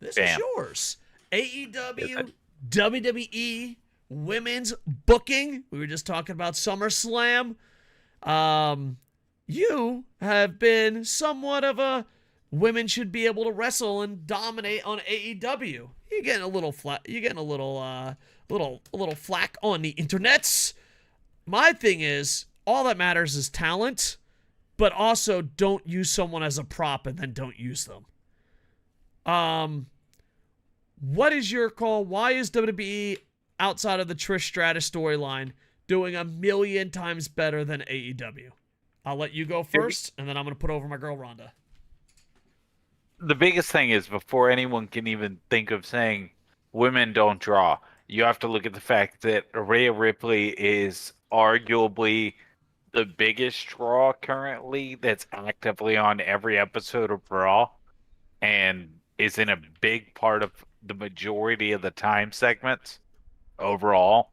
This is Bam. yours. Is it? AEW, WWE, women's booking. We were just talking about SummerSlam. You have been somewhat of a women should be able to wrestle and dominate on AEW. You're getting a little flat. You're getting a little flack on the internets. My thing is, all that matters is talent, but also don't use someone as a prop and then don't use them. What is your call? Why is WWE outside of the Trish Stratus storyline doing a million times better than AEW? I'll let you go first, and then I'm going to put over my girl Rhonda. The biggest thing is before anyone can even think of saying women don't draw, you have to look at the fact that Rhea Ripley is arguably the biggest draw currently that's actively on every episode of Raw and is in a big part of the majority of the time segments overall.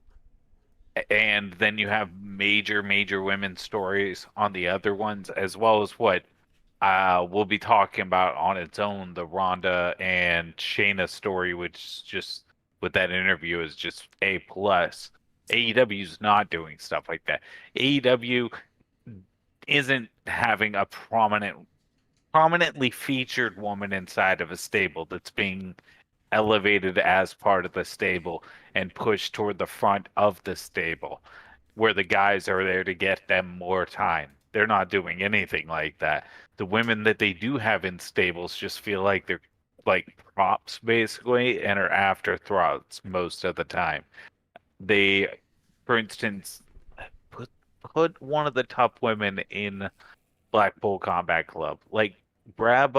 And then you have major women's stories on the other ones, as well as what we'll be talking about on its own, the Ronda and Shayna story, which just with that interview is just A plus. AEW's not doing stuff like that. AEW isn't having a prominently featured woman inside of a stable that's being elevated as part of the stable and pushed toward the front of the stable where the guys are there to get them more time. They're not doing anything like that. The women that they do have in stables just feel like they're like props basically and are afterthoughts most of the time. They, for instance, put one of the top women in Blackpool Combat Club. Like grab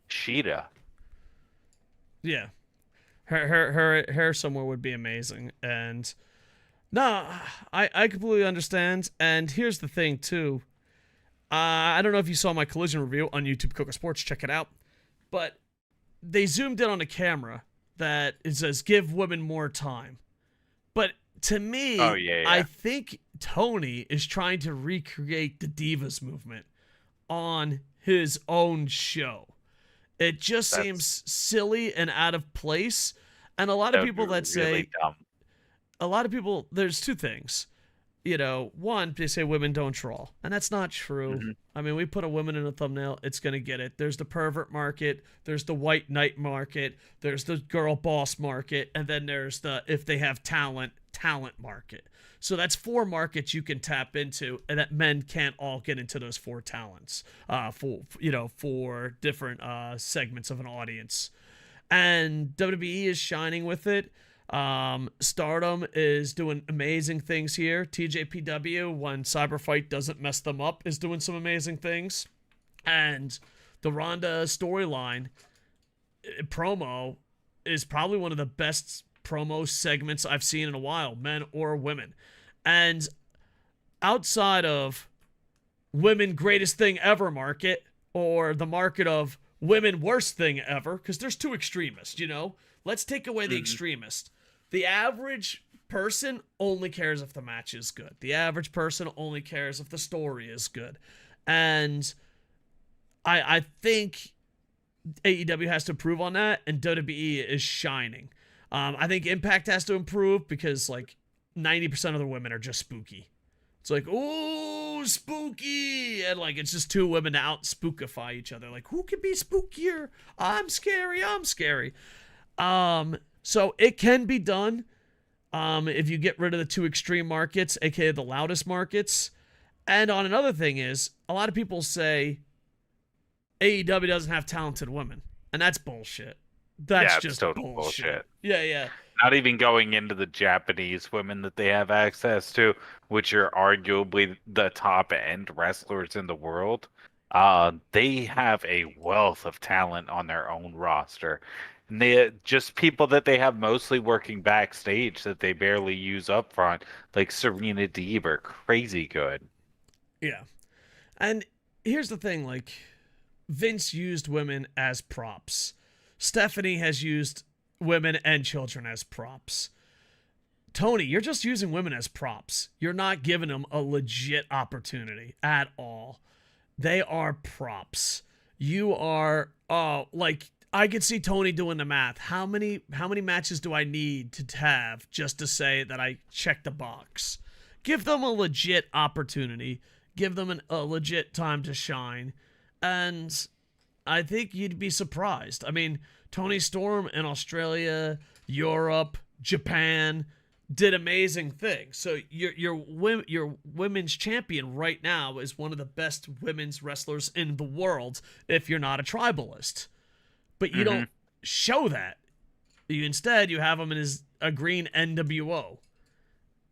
Sheeta. Yeah, her somewhere would be amazing. And no, I completely understand. And here's the thing too. I don't know if you saw my collision review on YouTube, KocoSports. Check it out. But they zoomed in on a camera that it says "Give women more time." But to me, Oh yeah, I yeah. think Tony is trying to recreate the Divas movement on his own show. It just That's seems silly and out of place. And a lot of that would be people that really say, dumb. a lot of people, there's two things. One, they say women don't draw, and that's not true. Mm-hmm. I mean, we put a woman in a thumbnail, it's going to get it. There's the pervert market, there's the white knight market, there's the girl boss market, and then there's the, if they have talent market. So that's four markets you can tap into, and that men can't all get into those four talents for different segments of an audience. And WWE is shining with it. Stardom is doing amazing things here. TJPW, when Cyberfight doesn't mess them up, is doing some amazing things. And the Ronda storyline promo is probably one of the best promo segments I've seen in a while, men or women. And outside of women greatest thing ever market, or the market of women worst thing ever, because there's two extremists, let's take away the extremist. The average person only cares if the match is good. The average person only cares if the story is good. And I think AEW has to improve on that, and WWE is shining. I think Impact has to improve because, 90% of the women are just spooky. It's like, oh, spooky! And, it's just two women to out-spookify each other. Like, who can be spookier? I'm scary. So it can be done if you get rid of the two extreme markets, aka the loudest markets. And on another thing is, a lot of people say AEW doesn't have talented women, and that's bullshit. That's just total bullshit. Yeah. Not even going into the Japanese women that they have access to, which are arguably the top end wrestlers in the world. They have a wealth of talent on their own roster. And they just people that they have mostly working backstage that they barely use up front, like Serena Deeb are crazy good. Yeah. And here's the thing, Vince used women as props. Stephanie has used women and children as props. Tony, you're just using women as props. You're not giving them a legit opportunity at all. They are props. You are, I could see Tony doing the math. How many matches do I need to have just to say that I checked the box? Give them a legit opportunity. Give them a legit time to shine. And I think you'd be surprised. I mean, Tony Storm in Australia, Europe, Japan did amazing things. So your women's champion right now is one of the best women's wrestlers in the world if you're not a tribalist. But you don't show that. Instead, you have him in a green NWO.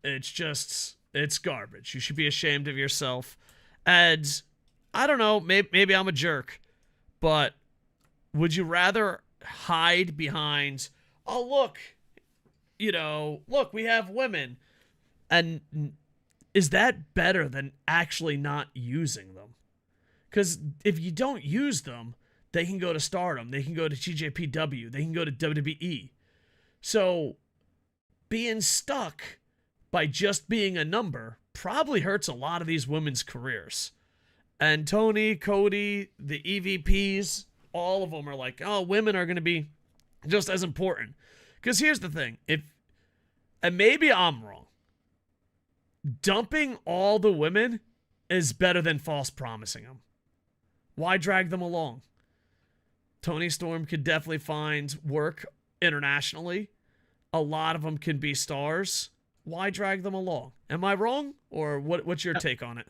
It's garbage. You should be ashamed of yourself. And I don't know, maybe I'm a jerk, but would you rather hide behind, oh, look, we have women. And is that better than actually not using them? Because if you don't use them, they can go to Stardom, they can go to NJPW, they can go to WWE. So being stuck by just being a number probably hurts a lot of these women's careers. And Tony, Cody, the EVPs, all of them are like, oh, women are going to be just as important. Because here's the thing. And maybe I'm wrong. Dumping all the women is better than false promising them. Why drag them along? Tony Storm could definitely find work internationally. A lot of them can be stars. Why drag them along? Am I wrong? Or what's your take on it?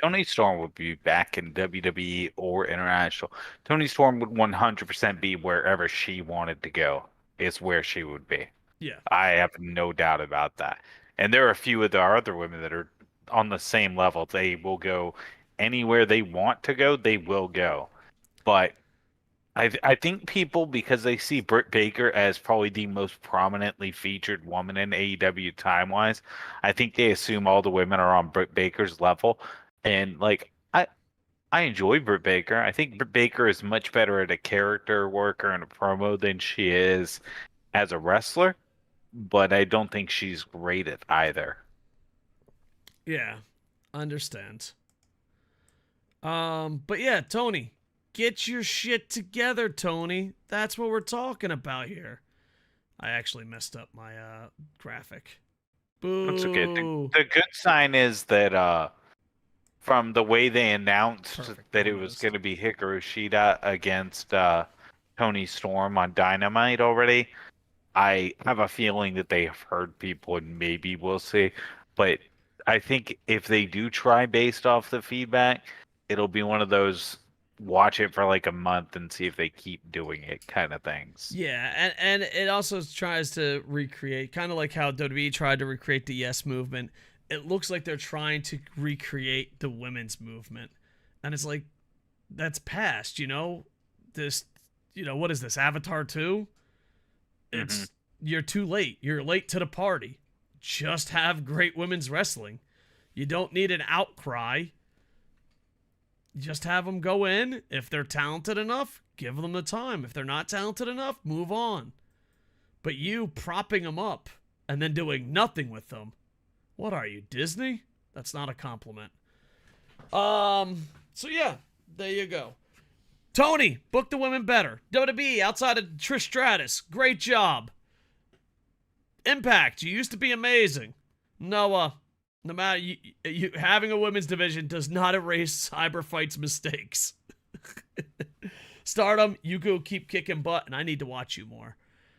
Tony Storm would be back in WWE or international. Tony Storm would 100% be wherever she wanted to go, is where she would be. Yeah. I have no doubt about that. And there are a few of our other women that are on the same level. They will go anywhere they want to go, they will go. But I think people, because they see Britt Baker as probably the most prominently featured woman in AEW time-wise, I think they assume all the women are on Britt Baker's level. And, like, I enjoy Britt Baker. I think Britt Baker is much better at a character worker and a promo than she is as a wrestler. But I don't think she's great at either. Yeah, understand. But yeah, Tony, get your shit together, Tony. That's what we're talking about here. I actually messed up my graphic. Boo. That's okay. The good sign is that from the way they announced that it was going to be Hikaru Shida against Tony Storm on Dynamite already, I have a feeling that they have heard people and maybe we'll see. But I think if they do try based off the feedback, it'll be one of those watch it for like a month and see if they keep doing it kind of things. Yeah, and it also tries to recreate, kind of like how WWE tried to recreate the Yes movement. It looks like they're trying to recreate the women's movement. And it's like, that's past, This, what is this, Avatar 2? It's You're too late. You're late to the party. Just have great women's wrestling. You don't need an outcry. Just have them go in. If they're talented enough, give them the time. If they're not talented enough, move on. But you propping them up and then doing nothing with them, what are you, Disney? That's not a compliment. So yeah, there you go. Tony, book the women better. WWE outside of Trish Stratus, great job. Impact, you used to be amazing. Noah, no matter you having a women's division does not erase Cyber Fight's mistakes. Stardom, you go keep kicking butt, and I need to watch you more.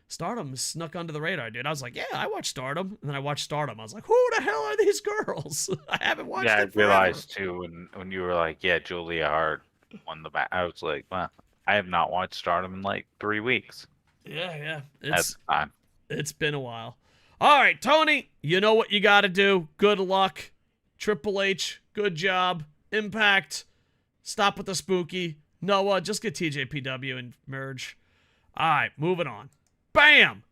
Stardom snuck under the radar, dude. I was like, yeah, I watched Stardom, and then I watched Stardom. I was like, who the hell are these girls? I haven't watched it forever. Yeah, I realized too when you were like, yeah, Julia Hart won the match. I was like, well, I have not watched Stardom in like 3 weeks. Yeah. It's been a while. All right, Tony, you know what you got to do. Good luck. Triple H, good job. Impact, stop with the spooky. Noah, just get TJPW and merge. All right, moving on. Bam!